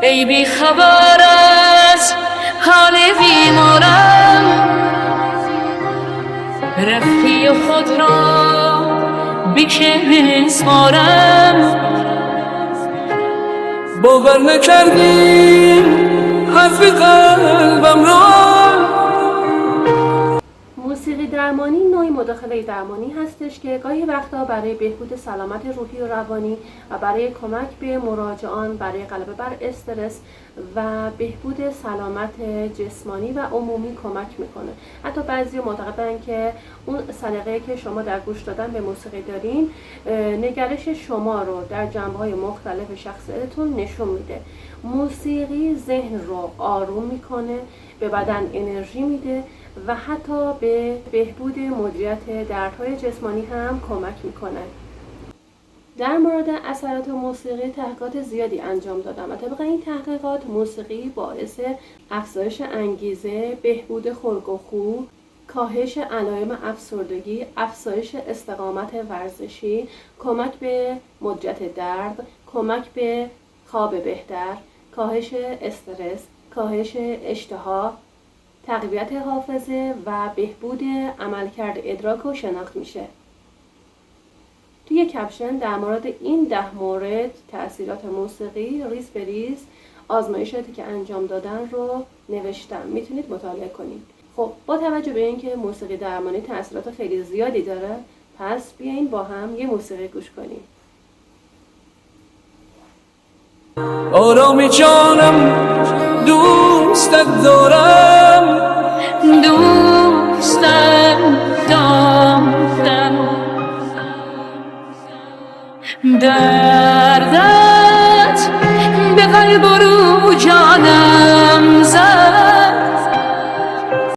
ای بی خبر از حال بیمارم، رفتی و خود را بسپارم. باور نکردی حرف قلبم را. موسیقی درمانی نوعی مداخله درمانی هستش که گاهی وقتا برای بهبود سلامت روحی و روانی و برای کمک به مراجعان برای غلبه بر استرس و بهبود سلامت جسمانی و عمومی کمک میکنه. حتی بعضی معتقدن که اون سلیقه‌ای که شما در گوش دادن به موسیقی دارین نگرش شما رو در جنبه‌های مختلف شخصیتتون نشون میده. موسیقی ذهن رو آروم میکنه، به بدن انرژی میده و حتی به بهبود مدیریت دردهای جسمانی هم کمک میکنه. در مورد اثرات موسیقی تحقیقات زیادی انجام دادم و طبق این تحقیقات موسیقی باعث افزایش انگیزه، بهبود خلق و خو، کاهش علائم افسردگی، افزایش استقامت ورزشی، کمک به مدیریت درد، کمک به خواب بهتر، کاهش استرس، کاهش اشتها، تقویت حافظه و بهبود عملکرد ادراک و شناخت میشه. توی کپشن در مورد این 10 مورد تأثیرات موسیقی ریز به ریز آزمایشاتی که انجام دادن رو نوشتم، میتونید مطالعه کنید. خب با توجه به اینکه موسیقی درمانی تأثیرات خیلی زیادی داره، پس بیاین با هم یه موسیقی گوش کنیم. آرامی جانم دوستت دارم، دوستم دارم، دردت به قلب و رو جانم